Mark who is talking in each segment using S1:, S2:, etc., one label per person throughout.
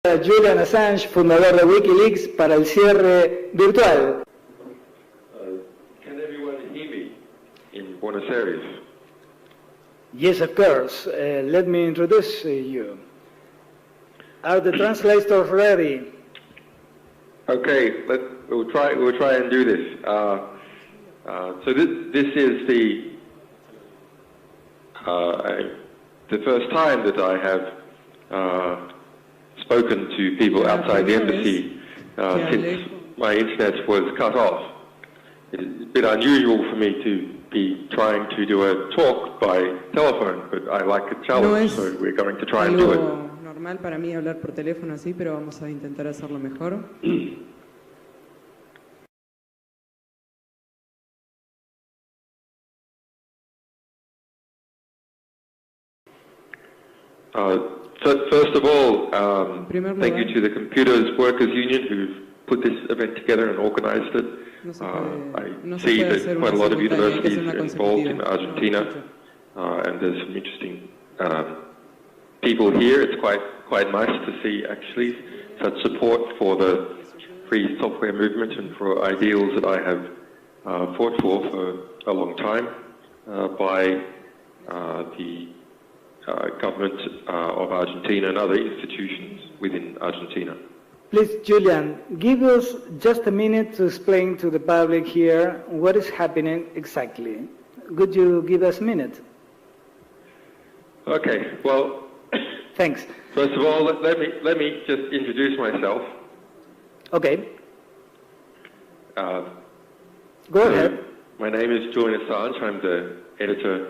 S1: Julian Assange, fundador de Wikileaks, para el cierre virtual.
S2: Can everyone hear me in Buenos Aires?
S1: Yes, of course. Let me introduce you. Are the translators ready?
S2: Okay, we'll try and do this. So this is the first time that I have spoken to people outside the embassy since my internet was cut off. It's a bit unusual for me to be trying to do a talk by telephone, but I like a challenge, so we're going to try and do it.
S3: Normal para mí hablar por teléfono así, pero vamos a intentar hacerlo mejor.
S2: First of all, thank you to the Computers Workers Union who've put this event together and organized it. I see that quite a lot of universities are involved in Argentina, and there's some interesting people here. It's quite nice to see actually such support for the free software movement and for ideals that I have fought for a long time by the government of Argentina and other institutions within Argentina.
S1: Please, Julian, give us just a minute to explain to the public here what is happening exactly. Could you give us a minute?
S2: Okay, well,
S1: thanks.
S2: First of all, let me just introduce myself.
S1: Okay. Go ahead.
S2: My name is Julian ASSANGE. I'm the editor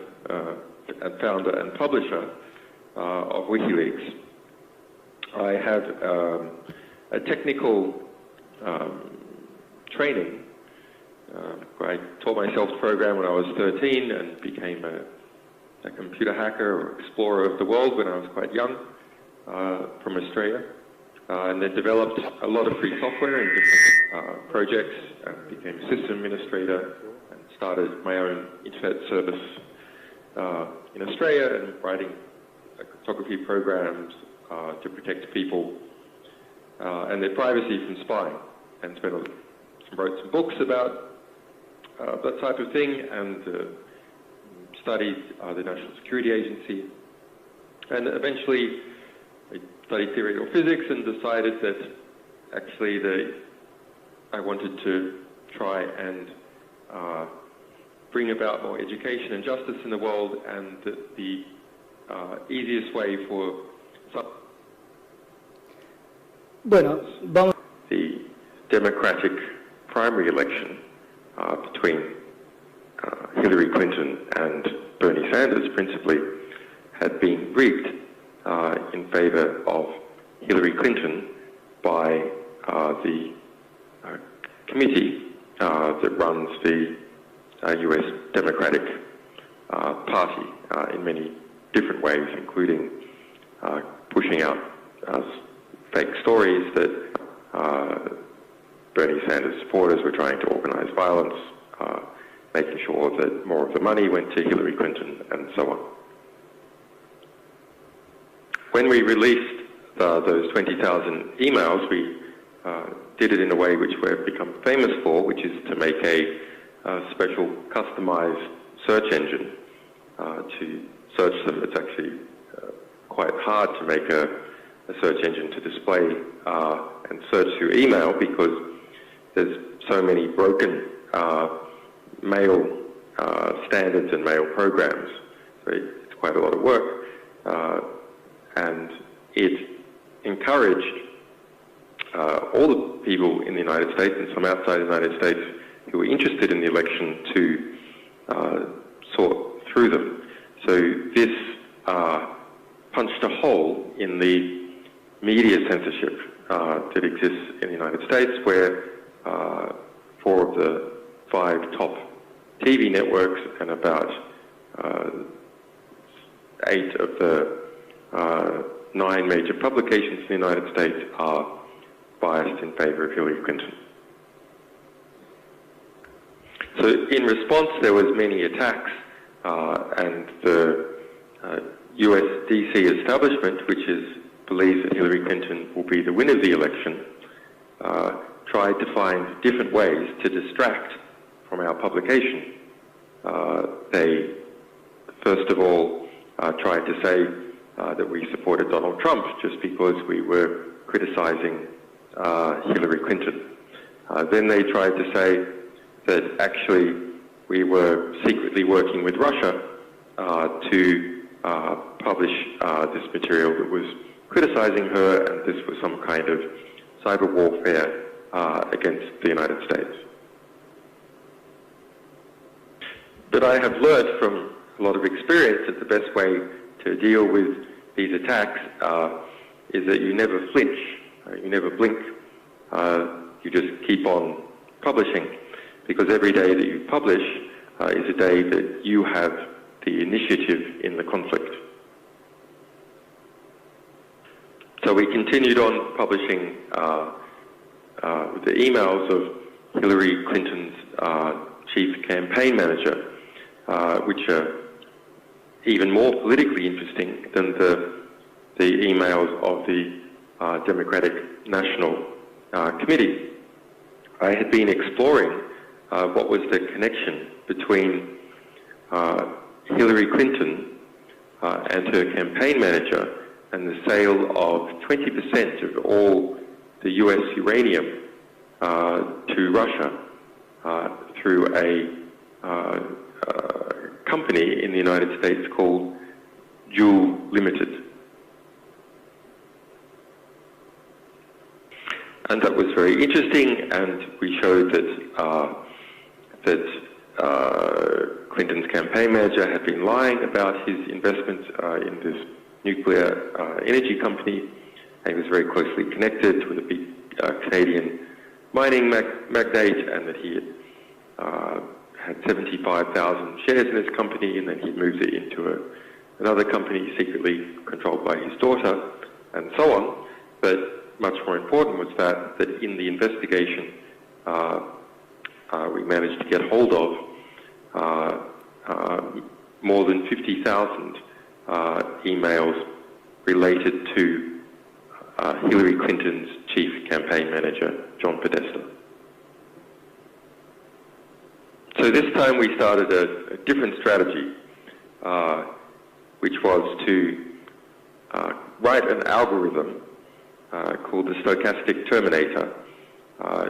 S2: and founder and publisher of WikiLeaks. I have a technical training. I taught myself to program when I was 13 and became a computer hacker or explorer of the world when I was quite young from Australia. And then developed a lot of free software in different projects and became a system administrator and started my own internet service in Australia and writing cryptography programs to protect people and their privacy from spying, and wrote some books about that type of thing, and studied the National Security Agency, and eventually I studied theoretical physics and decided that actually I wanted to try and bring about more education and justice in the world, and the easiest way for the Democratic primary election between Hillary Clinton and Bernie Sanders principally had been rigged in favor of Hillary Clinton by the committee that runs the US Democratic Party in many different ways, including pushing out fake stories that Bernie Sanders supporters were trying to organize violence, making sure that more of the money went to Hillary Clinton, and so on. When we released those 20,000 emails, we did it in a way which we've become famous for, which is to make a special customized search engine to search them. It's actually quite hard to make a search engine to display and search through email because there's so many broken mail standards and mail programs. So it's quite a lot of work, and it encouraged all the people in the United States and some outside the United States who were interested in the election to sort through them. So this punched a hole in the media censorship that exists in the United States, where 4 of the 5 top TV networks and about 8 of the 9 major publications in the United States are biased in favor of Hillary Clinton. So in response, there was many attacks, and the US DC establishment, which is believes that Hillary Clinton will be the winner of the election, tried to find different ways to distract from our publication. They, first of all, tried to say that we supported Donald Trump just because we were criticizing Hillary Clinton. Then they tried to say that actually we were secretly working with Russia to publish this material that was criticizing her, and this was some kind of cyber warfare against the United States. But I have learned from a lot of experience that the best way to deal with these attacks is that you never flinch, you never blink, you just keep on publishing, because every day that you publish is a day that you have the initiative in the conflict. So we continued on publishing the emails of Hillary Clinton's chief campaign manager, which are even more politically interesting than the emails of the Democratic National Committee. I had been exploring what was the connection between Hillary Clinton and her campaign manager and the sale of 20% of all the US uranium to Russia through a company in the United States called Juul Limited. And that was very interesting, and we showed that Clinton's campaign manager had been lying about his investment in this nuclear energy company, and he was very closely connected with a big Canadian mining magnate, and that he had 75,000 shares in his company, and then he moved it into another company secretly controlled by his daughter, and so on. But much more important was that in the investigation we managed to get hold of more than 50,000 emails related to Hillary Clinton's chief campaign manager, John Podesta. So this time we started a different strategy, which was to write an algorithm called the stochastic terminator,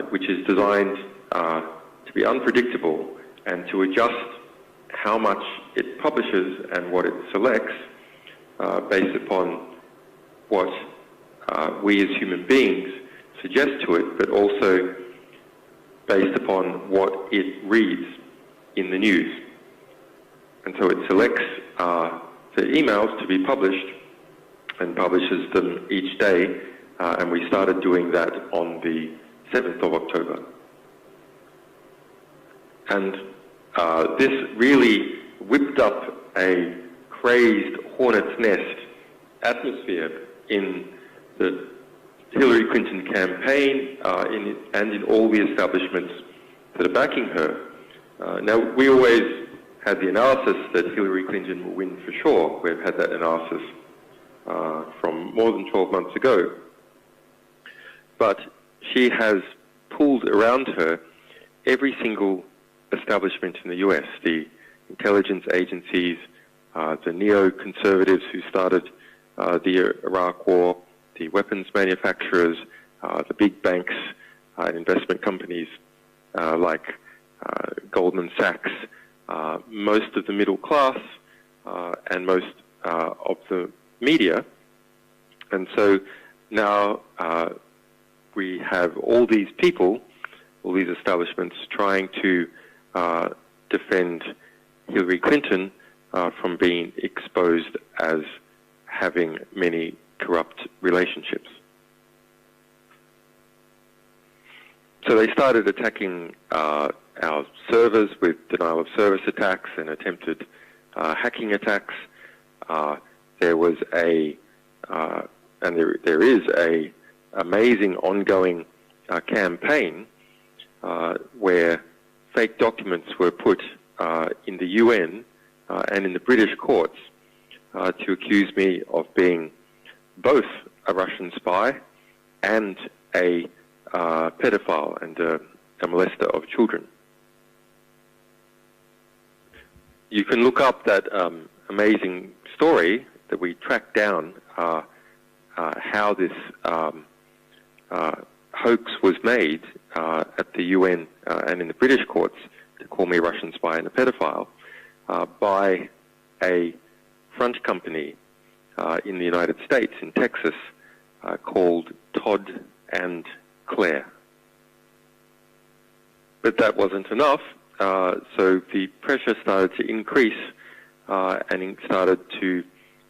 S2: which is designed to be unpredictable and to adjust how much it publishes and what it selects based upon what we as human beings suggest to it, but also based upon what it reads in the news. And so it selects the emails to be published and publishes them each day, and we started doing that on the 7th of October. And this really whipped up a crazed hornet's nest atmosphere in the Hillary Clinton campaign and in all the establishments that are backing her. Now, we always had the analysis that Hillary Clinton will win for sure. We've had that analysis from more than 12 months ago. But she has pulled around her every single establishment in the US, the intelligence agencies, the neoconservatives who started the Iraq War, the weapons manufacturers, the big banks and investment companies like Goldman Sachs, most of the middle class, and most of the media. And so now we have all these people, all these establishments trying to defend Hillary Clinton from being exposed as having many corrupt relationships. So they started attacking our servers with denial of service attacks and attempted hacking attacks. There was and there is a amazing ongoing campaign where fake documents were put in the UN and in the British courts to accuse me of being both a Russian spy and a pedophile and a molester of children. You can look up that amazing story that we tracked down, how this hoax was made at the UN and in the British courts to call me a Russian spy and a pedophile by a front company in the United States, in Texas, called Todd and Claire. But that wasn't enough, so the pressure started to increase and it started to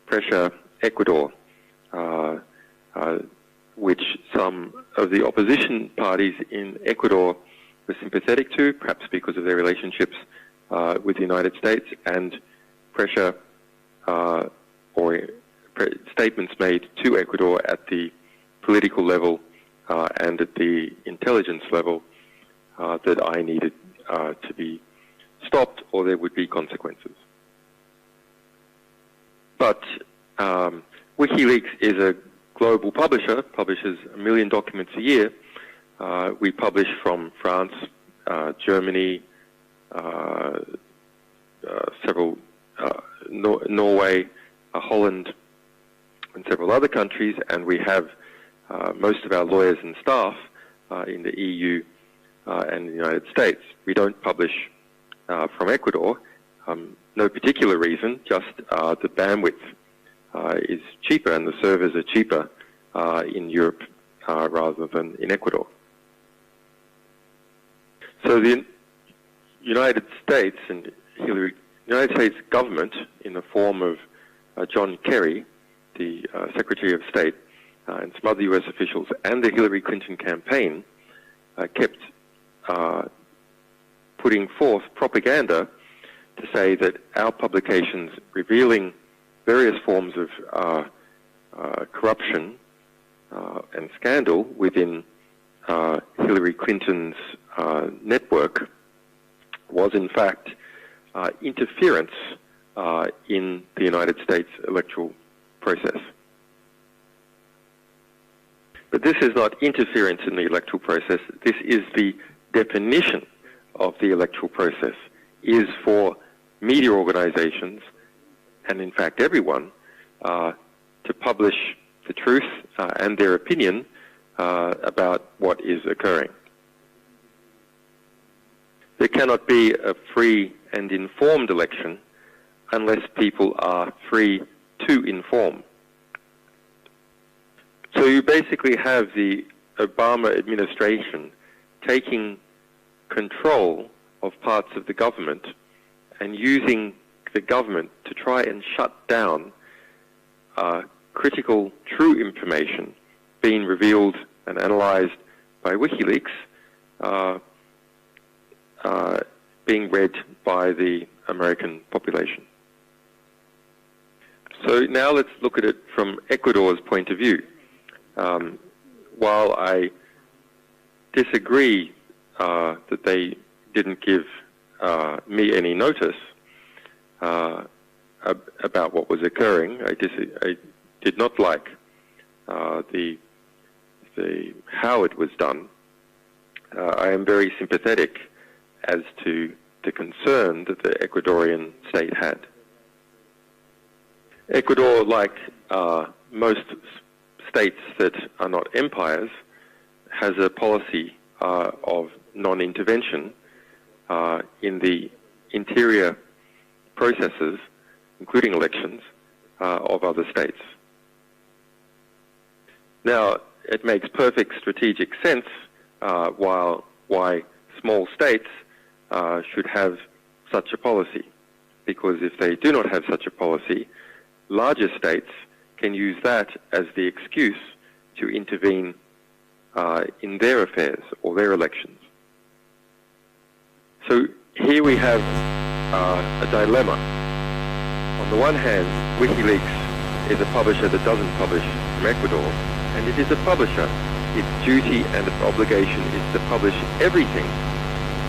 S2: pressure Ecuador, which some of the opposition parties in Ecuador were sympathetic to, perhaps because of their relationships with the United States, and pressure or statements made to Ecuador at the political level and at the intelligence level that I needed to be stopped or there would be consequences. But WikiLeaks is a global publisher, publishes 1 million documents a year. We publish from France, Germany, several Norway, Holland, and several other countries, and we have most of our lawyers and staff in the EU and the United States. We don't publish from Ecuador, no particular reason, just the bandwidth is cheaper and the servers are cheaper in Europe rather than in Ecuador. So the United States and United States government, in the form of John Kerry, the Secretary of State, and some other U.S. officials, and the Hillary Clinton campaign, kept putting forth propaganda to say that our publications revealing various forms of corruption and scandal within Hillary Clinton's network was in fact interference in the United States electoral process. But this is not interference in the electoral process. This is the definition of the electoral process, is for media organizations, and in fact everyone, to publish the truth and their opinion about what is occurring. There cannot be a free and informed election unless people are free to inform. So you basically have the Obama administration taking control of parts of the government and using the government to try and shut down critical, true information being revealed and analyzed by WikiLeaks, being read by the American population. So now let's look at it from Ecuador's point of view. While I disagree that they didn't give me any notice about what was occurring, I did not like how it was done. I am very sympathetic as to the concern that the Ecuadorian state had. Ecuador, like most states that are not empires, has a policy of non-intervention in the interior processes, including elections, of other states. Now, it makes perfect strategic sense why small states should have such a policy, because if they do not have such a policy, larger states can use that as the excuse to intervene in their affairs or their elections. So here we have a dilemma. On the one hand, WikiLeaks is a publisher that doesn't publish from Ecuador, and it is a publisher. Its duty and its obligation is to publish everything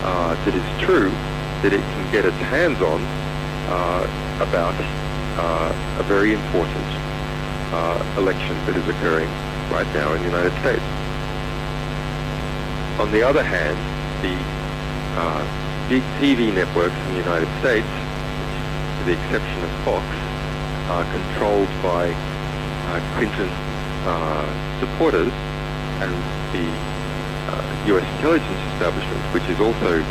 S2: that is true that it can get its hands on about a very important election that is occurring right now in the United States. On the other hand, the big TV networks in the United States, with the exception of Fox, are controlled by Clinton supporters, and the U.S. intelligence establishment, which is also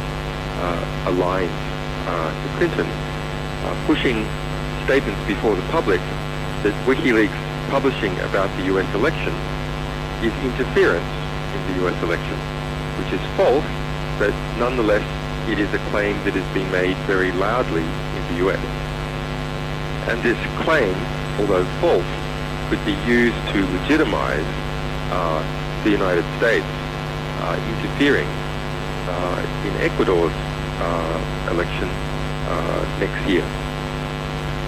S2: aligned to Clinton, pushing statements before the public that WikiLeaks publishing about the U.S. election is interference in the U.S. election, which is false, but nonetheless it is a claim that has been made very loudly in the U.S. And this claim, although false, could be used to legitimize the United States interfering in Ecuador's election next year.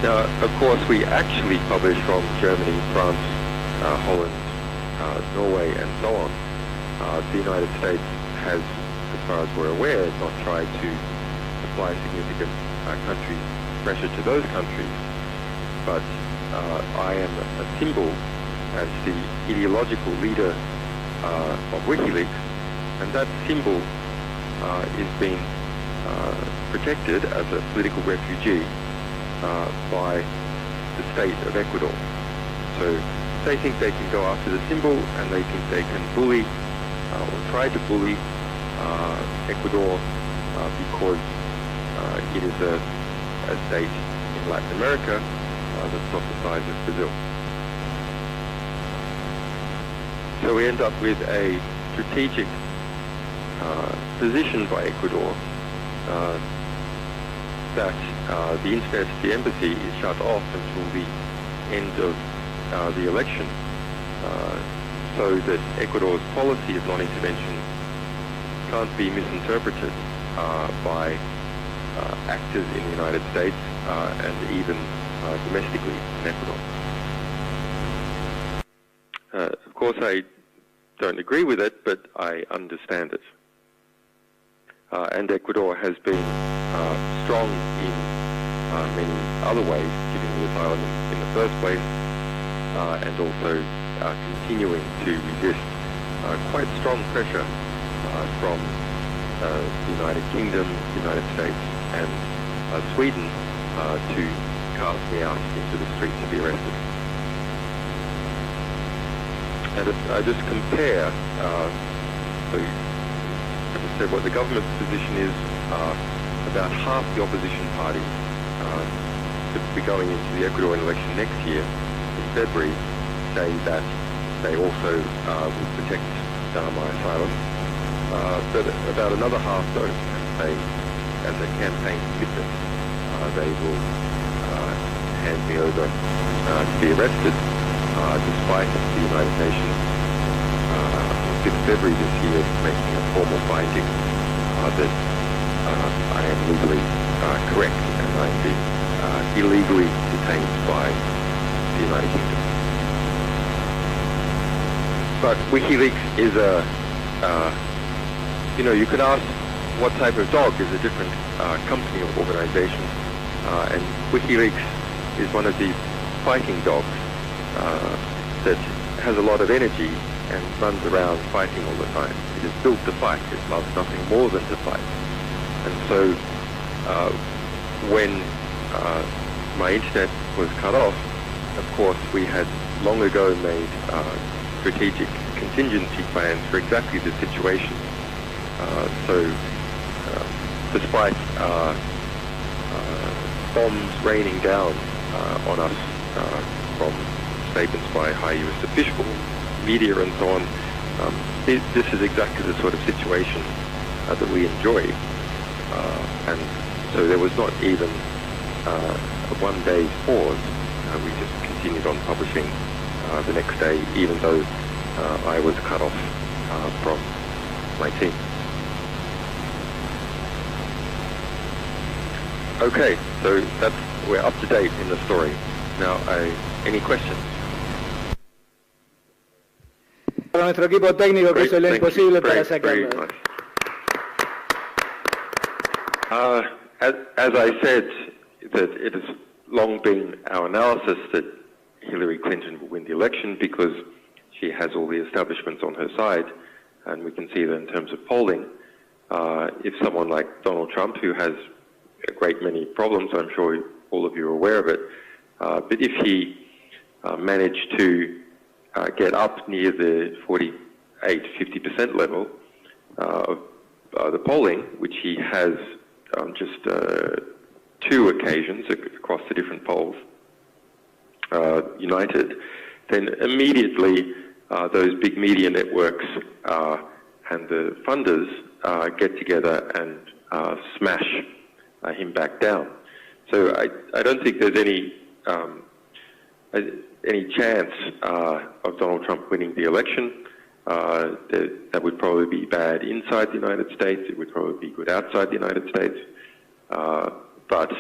S2: Now, of course, we actually publish from Germany, France, Holland, Norway, and so on. The United States has, as far as we're aware, not tried to apply significant country pressure to those countries. But I am a symbol as the ideological leader of WikiLeaks, and that symbol is being protected as a political refugee by the state of Ecuador. So they think they can go after the symbol, and they think they can bully or try to bully Ecuador because it is a state in Latin America that's not the size of Brazil. So we end up with a strategic position by Ecuador that the Internet Embassy is shut off until the end of the election, so that Ecuador's policy of non-intervention can't be misinterpreted by actors in the United States and even domestically in Ecuador. Of course, I don't agree with it, but I understand it. And Ecuador has been strong in many other ways, giving the asylum in the first place, and also continuing to resist quite strong pressure from the United Kingdom, the United States, and Sweden to cast me out into the streets and be arrested. And if I just compare, so as I said, what the government's position is, about half the opposition parties that will be going into the Ecuadorian election next year in February say that they also will protect my asylum. But about another half don't, and say, as a campaign commitment, they will hand me over to be arrested, despite the United Nations on 5th February this year making a formal finding that I am legally correct and I am being illegally detained by the United Kingdom. But WikiLeaks is you could ask what type of dog is a different company or organization, and WikiLeaks is one of these fighting dogs that has a lot of energy and runs around fighting all the time. It is built to fight. It loves nothing more than to fight. And so when my internet was cut off, of course, we had long ago made strategic contingency plans for exactly this situation. So despite bombs raining down on us from statements by high U.S. officials, media and so on, this is exactly the sort of situation that we enjoy. And so there was not even a one-day pause. We just continued on publishing the next day, even though I was cut off from my team. Okay, so we're up to date in the story. Now, any questions?
S1: Para nuestro equipo técnico que hizo lo imposible para sacarlo.
S2: As I said, that it has long been our analysis that Hillary Clinton will win the election because she has all the establishments on her side, and we can see that in terms of polling. If someone like Donald Trump, who has a great many problems, I'm sure all of you are aware of it, but if he managed to get up near the 48-50% level of the polling, which he has on just 2 occasions across the different polls, united, then immediately those big media networks and the funders get together and smash him back down. So I don't think there's any chance of Donald Trump winning the election. That would probably be bad inside the United States. It would probably be good outside the United States. But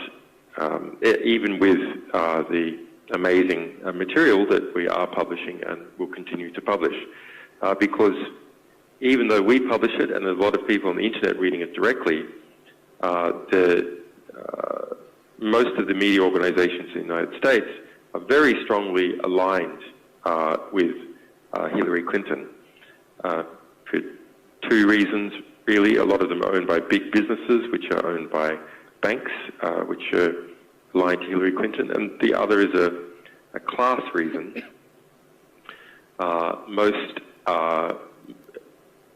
S2: even with the amazing material that we are publishing and will continue to publish, because even though we publish it and there's a lot of people on the internet reading it directly, most of the media organizations in the United States are very strongly aligned with Hillary Clinton for 2 reasons, really. A lot of them are owned by big businesses, which are owned by banks, which are aligned to Hillary Clinton, and the other is a class reason. Most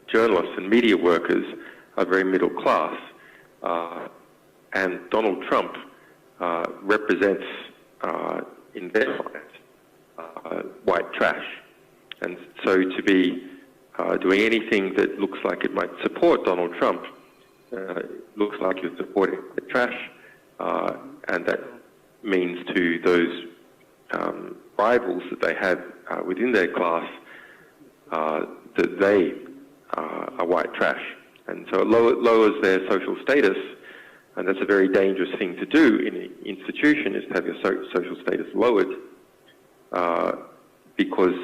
S2: journalists and media workers are very middle class, and Donald Trump represents, in their minds, white trash. And so to be doing anything that looks like it might support Donald Trump looks like you're supporting the trash, and that means to those rivals that they have within their class that they are white trash. And so it lowers their social status, and that's a very dangerous thing to do in an institution, is to have your social status lowered because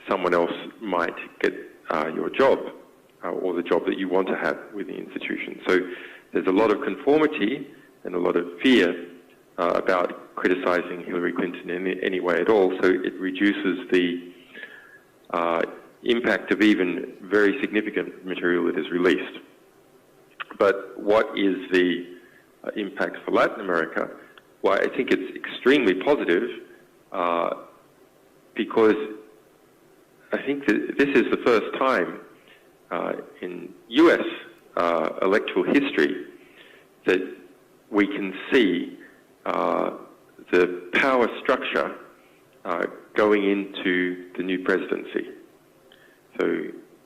S2: someone else might get your job or the job that you want to have with the institution. So there's a lot of conformity and a lot of fear about criticizing Hillary Clinton in any way at all, so it reduces the impact of even very significant material that is released. But what is the impact for Latin America? Well, I think it's extremely positive because I think that this is the first time in US electoral history that we can see the power structure going into the new presidency. So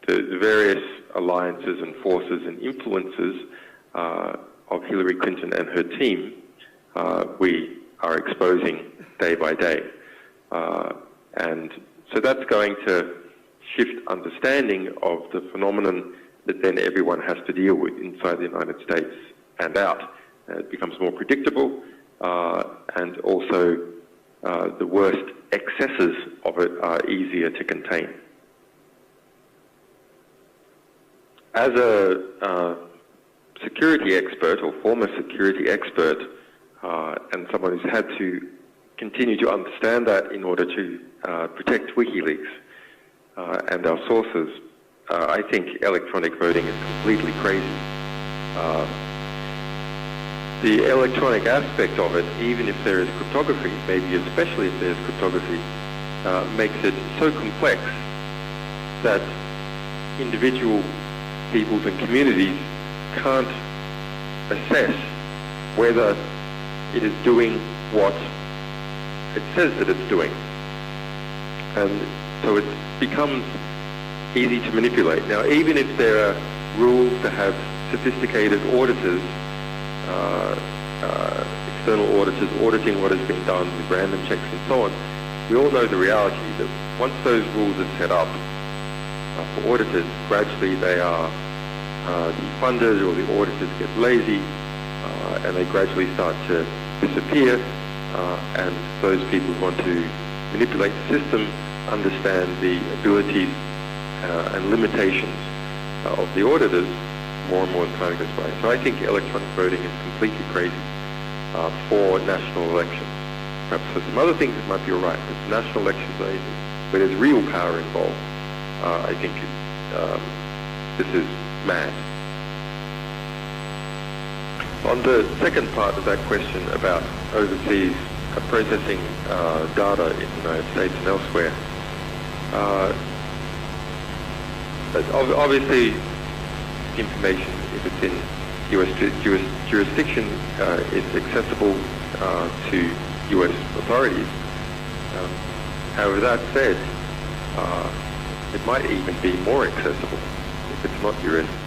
S2: the various alliances and forces and influences of Hillary Clinton and her team, we are exposing day by day. And so that's going to shift understanding of the phenomenon that then everyone has to deal with inside the United States and out. It becomes more predictable, and also the worst excesses of it are easier to contain. As a security expert or former security expert, and someone who's had to continue to understand that in order to protect WikiLeaks and our sources, I think electronic voting is completely crazy. The electronic aspect of it, even if there is cryptography, maybe especially if there's cryptography, makes it so complex that individual peoples and communities can't assess whether it is doing what it says that it's doing. And so it becomes easy to manipulate. Now, even if there are rules to have sophisticated auditors, external auditors auditing what has been done with random checks and so on, we all know the reality that once those rules are set up for auditors, gradually they are, the funders or the auditors get lazy, and they gradually start to disappear, and those people who want to manipulate the system understand the abilities and limitations of the auditors more and more as time goes by. So I think electronic voting is completely crazy for national elections. perhaps for some other things it might be all right, but national elections, where there's real power involved, I think this is mad. On the second part of that question about overseas processing data in the United States and elsewhere, obviously information, if it's in US jurisdiction, is accessible to US authorities. However, that said, it might even be more accessible if it's not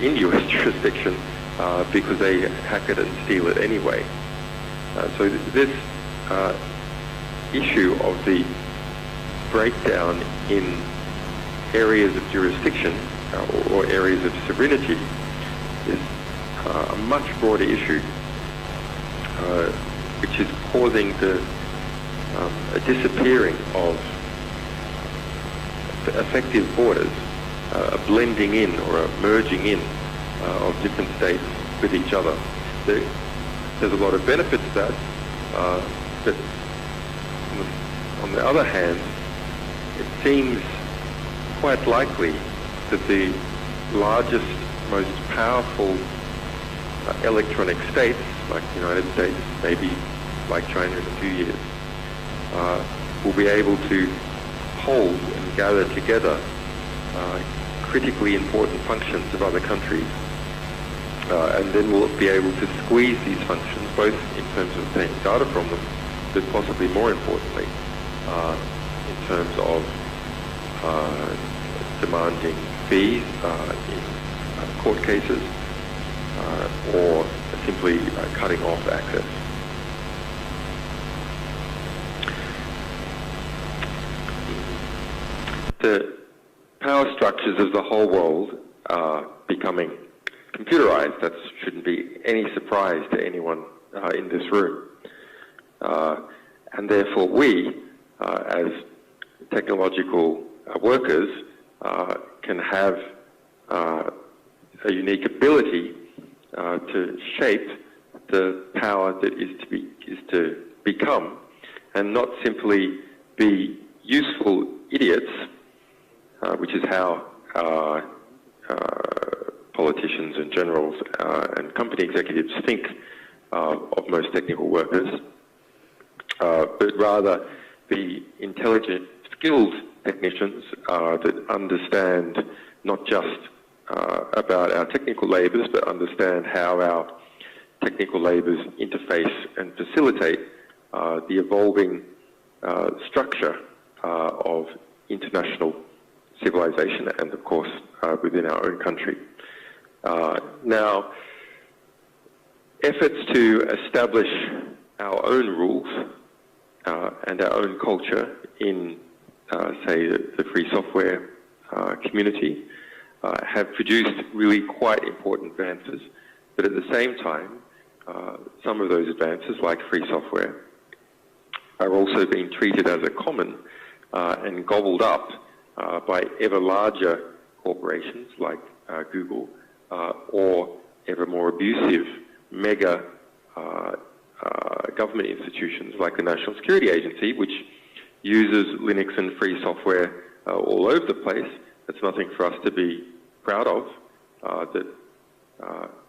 S2: in US jurisdiction, because they hack it and steal it anyway. So this issue of the breakdown in areas of jurisdiction or areas of sovereignty is a much broader issue, which is causing a disappearing of effective borders, a blending in or a merging in of different states with each other. There's a lot of benefit to that, but on the other hand, it seems quite likely that the largest, most powerful electronic states, like the United States, maybe like China in a few years, will be able to hold and gather together critically important functions of other countries, and then we'll be able to squeeze these functions, both in terms of obtaining data from them, but possibly more importantly, in terms of demanding fees in court cases, or simply cutting off access. The power structures of the whole world are becoming computerized. That shouldn't be any surprise to anyone in this room. And therefore we, as technological workers, can have a unique ability to shape the power that is to become, and not simply be useful idiots, which is how politicians and generals and company executives think of most technical workers, but rather be intelligent, skilled technicians that understand not just about our technical labours, but understand how our technical labours interface and facilitate the evolving structure of international civilization and, of course, within our own country. Now, efforts to establish our own rules and our own culture in, say, the free software community have produced really quite important advances. But at the same time, some of those advances, like free software, are also being treated as a common and gobbled up by ever larger corporations like Google, or ever more abusive mega government institutions like the National Security Agency, which uses Linux and free software all over the place. That's nothing for us to be proud of, that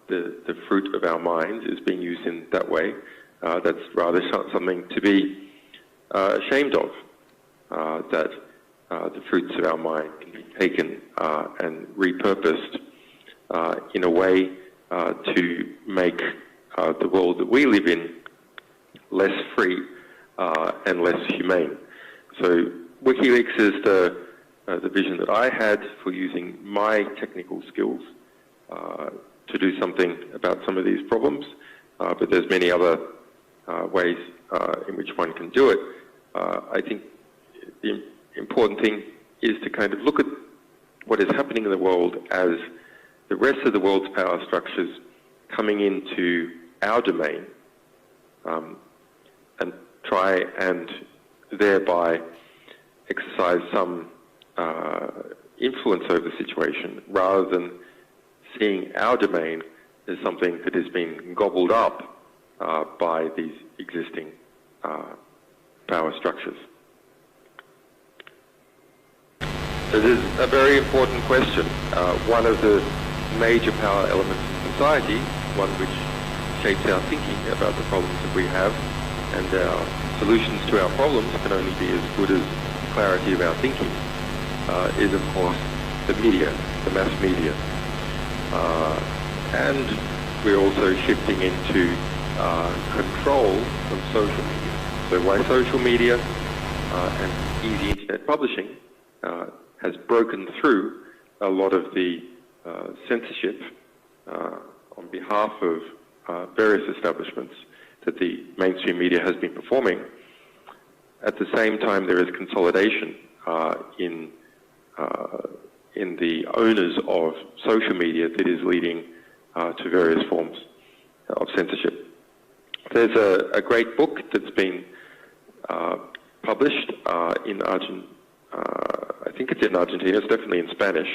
S2: the fruit of our minds is being used in that way. That's rather something to be ashamed of, that the fruits of our mind can be taken and repurposed in a way to make the world that we live in less free and less humane. So WikiLeaks is the vision that I had for using my technical skills to do something about some of these problems, but there's many other ways in which one can do it. I think the important thing is to kind of look at what is happening in the world as the rest of the world's power structures coming into our domain, and try and thereby exercise some influence over the situation, rather than seeing our domain as something that is being gobbled up by these existing power structures. It is a very important question. One of the major power elements in society, one which shapes our thinking about the problems that we have, and our solutions to our problems can only be as good as the clarity of our thinking, is of course the media, the mass media. And we're also shifting into control from social media. So why social media and easy internet publishing has broken through a lot of the censorship on behalf of various establishments that the mainstream media has been performing. At the same time, there is consolidation in the owners of social media that is leading to various forms of censorship. There's a great book that's been published in Argentina. I think it's in Argentina, it's definitely in Spanish,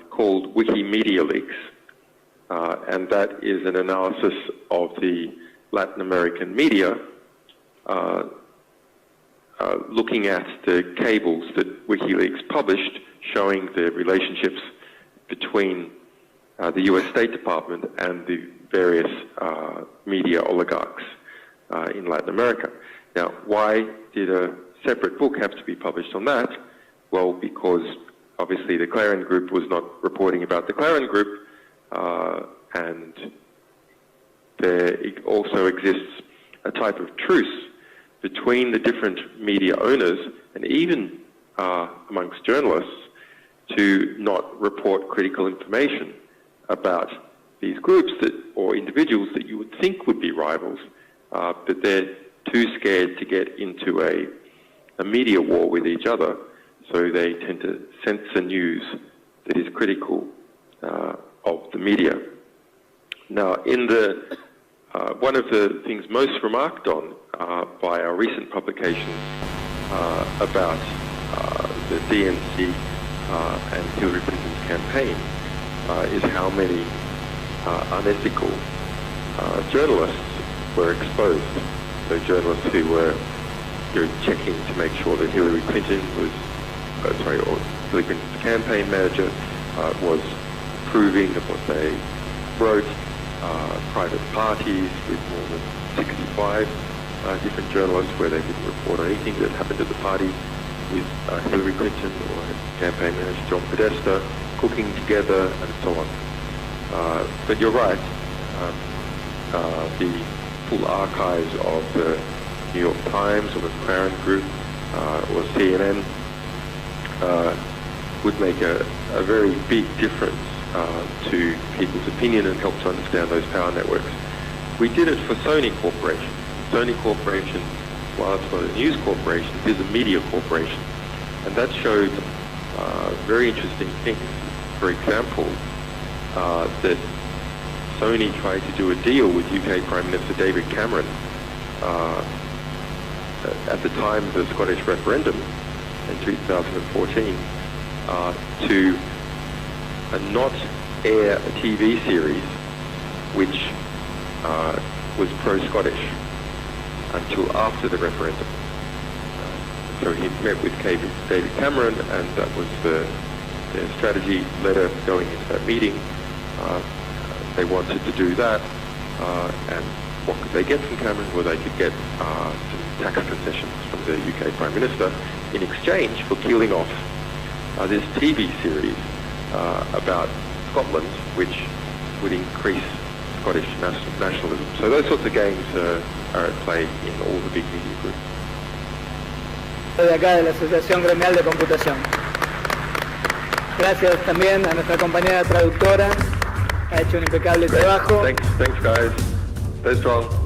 S2: called Wikimedia Leaks, and that is an analysis of the Latin American media, looking at the cables that WikiLeaks published, showing the relationships between the US State Department and the various media oligarchs in Latin America. Now, why did a separate book have to be published on that? Well, because obviously the Clarion Group was not reporting about the Clarion Group, and there also exists a type of truce between the different media owners and even amongst journalists to not report critical information about these groups that, or individuals that you would think would be rivals, but they're too scared to get into a media war with each other, so they tend to censor news that is critical of the media. Now, in the one of the things most remarked on by our recent publications about the DNC and Hillary Clinton's campaign is how many unethical journalists were exposed. So journalists who were checking to make sure that Hillary Clinton was, or Hillary Clinton's campaign manager was approving of what they wrote, private parties with more than 65 different journalists where they didn't report on anything that happened at the party, with Hillary Clinton or her campaign manager John Podesta cooking together and so on. But you're right, the full archives of the New York Times or the Clarion Group or CNN would make a very big difference to people's opinion and help to understand those power networks. We did it for Sony Corporation. Sony Corporation, while it's not a news corporation, is a media corporation. And that showed very interesting things. For example, that Sony tried to do a deal with UK Prime Minister David Cameron at the time of the Scottish referendum in 2014 to not air a TV series which was pro-Scottish until after the referendum. So he met with David Cameron, and that was their strategy letter going into that meeting. They wanted to do that, and what could they get from Cameron? Well, they could get some tax concessions from the UK Prime Minister in exchange for killing off this TV series about Scotland, which would increase Scottish nationalism. So those sorts of games are at play in all the big media groups.
S1: De acá de la Asociación Gremial de Computación. Gracias también a nuestra compañera traductora, ha hecho un impecable trabajo.
S2: Thanks guys. Stay strong.